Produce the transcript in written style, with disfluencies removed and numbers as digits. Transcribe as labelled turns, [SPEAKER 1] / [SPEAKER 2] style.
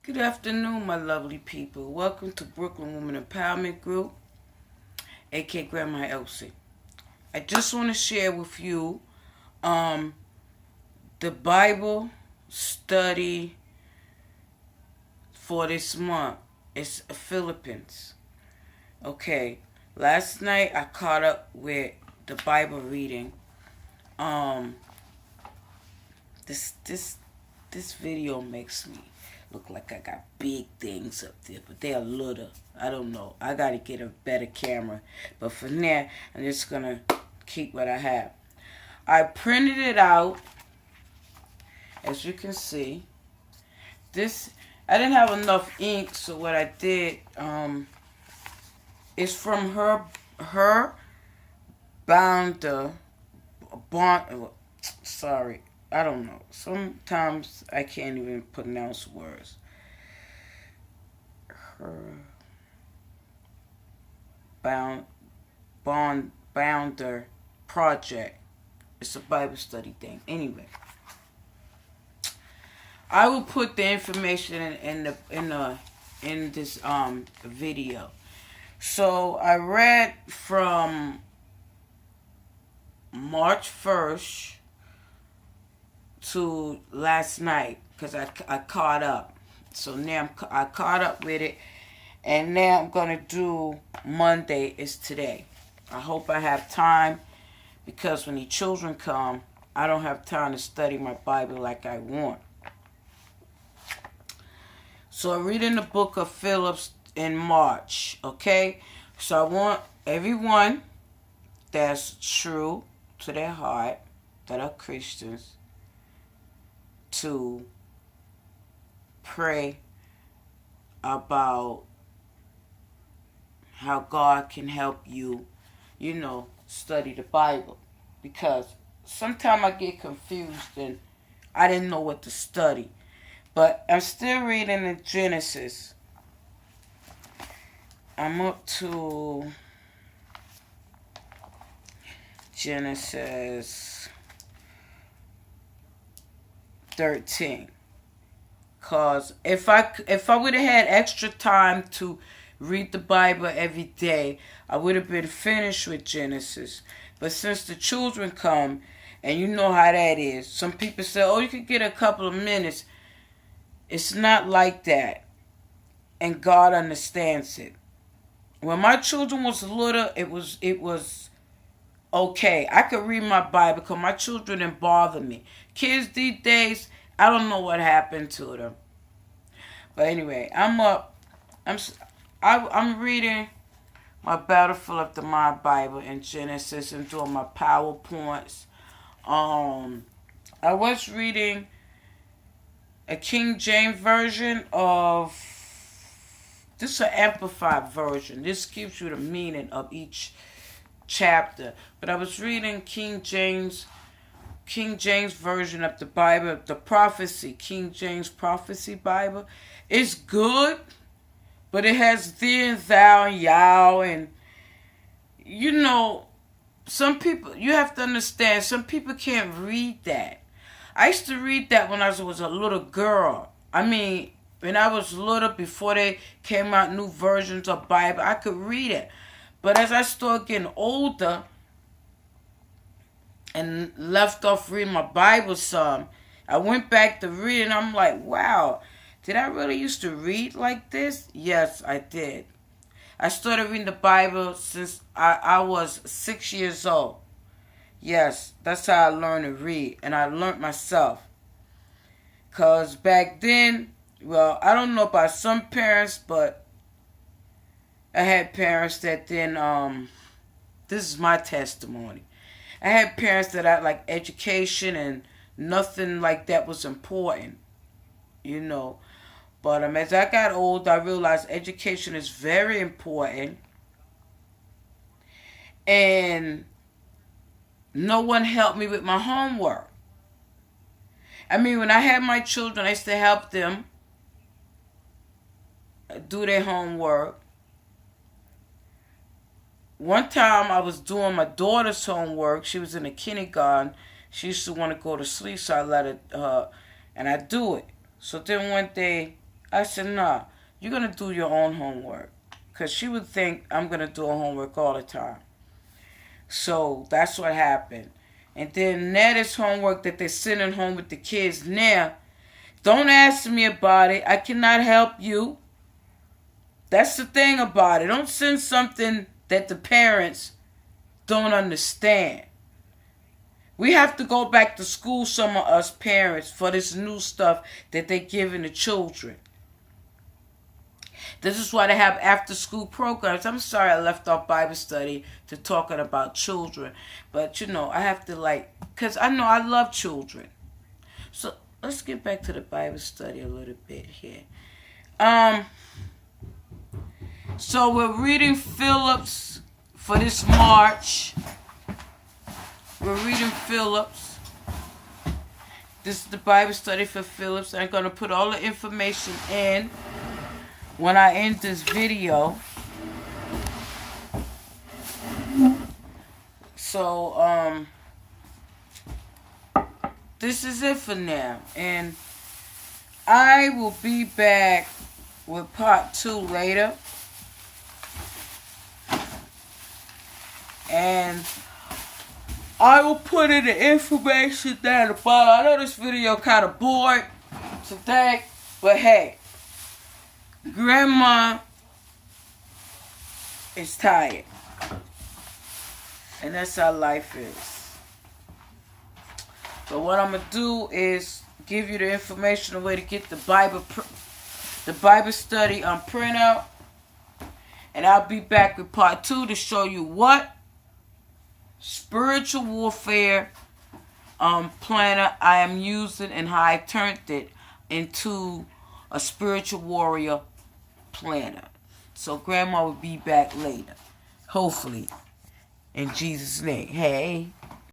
[SPEAKER 1] Good afternoon, my lovely people. Welcome to Brooklyn Woman Empowerment Group, aka Grandma Elsie. I just want to share with you the Bible study for this month. It's Philippines. Okay, last night I caught up with the Bible reading. This video makes me look like I got big things up there, but they're little. I don't know. I got to get a better camera. But for now, I'm just going to keep what I have. I printed it out. As you can see. I didn't have enough ink, so what I did, is from her sorry. I don't know. Sometimes I can't even pronounce words. Her Bounder project. It's a Bible study thing. Anyway, I will put the information in this video. So I read from March 1st to last night because I caught up. So now I caught up with it, and now I'm going to do Monday is today. I hope I have time, because when the children come, I don't have time to study my Bible like I want. So I'm reading the book of Philip in March, okay? So I want everyone that's true to their heart, that are Christians, to pray about how God can help you, study the Bible. Because sometimes I get confused and I didn't know what to study. But I'm still reading in Genesis. I'm up to Genesis 13. Cause if I would have had extra time to read the Bible every day, I would have been finished with Genesis. But since the children come, and you know how that is, some people say, "Oh, you could get a couple of minutes." It's not like that, and God understands it. When my children was little, it was okay. I could read my Bible because my children didn't bother me. Kids these days, I don't know what happened to them. But anyway, I'm up. I'm reading my Battlefield of the Mind Bible in Genesis and doing my PowerPoints. I was reading a King James version of. This is an amplified version. This gives you the meaning of each chapter. But I was reading King James version of the Bible, the prophecy, King James prophecy Bible. It's good, but it has thee and thou and yow, and some people, you have to understand, some people can't read that. I used to read that when I was a little girl. I mean, when I was little, before they came out new versions of Bible, I could read it. But as I started getting older and left off reading my Bible some, I went back to read, and I'm like, wow, did I really used to read like this? Yes, I did. I started reading the Bible since I was 6 years old. Yes, that's how I learned to read, and I learned myself. Because back then, well, I don't know about some parents, but I had parents that then, this is my testimony. I had parents that had like education and nothing like that was important, But as I got older, I realized education is very important. And no one helped me with my homework. I mean, when I had my children, I used to help them do their homework. One time I was doing my daughter's homework. She was in a kindergarten. She used to want to go to sleep, so I let her, and I do it. So then one day I said, nah, you're going to do your own homework. Because she would think I'm going to do her homework all the time. So that's what happened. And then Netta's homework that they're sending home with the kids now, don't ask me about it. I cannot help you. That's the thing about it. Don't send something that the parents don't understand. We have to go back to school, some of us parents, for this new stuff that they're giving the children. This is why they have after-school programs. I'm sorry I left off Bible study to talking about children. But, I have to because I know I love children. So, let's get back to the Bible study a little bit here. So, we're reading Phillips for this March. We're reading Phillips. This is the Bible study for Phillips. I'm going to put all the information in when I end this video. So, this is it for now. And I will be back with part 2 later. And I will put in the information down the bottom. I know this video kind of bored today, but hey, Grandma is tired. And that's how life is. So what I'm going to do is give you the information, the way to get the Bible study on printout. And I'll be back with part 2 to show you what spiritual warfare planner I am using and how I turned it into a spiritual warrior planner. So Grandma will be back later. Hopefully. In Jesus' name. Hey.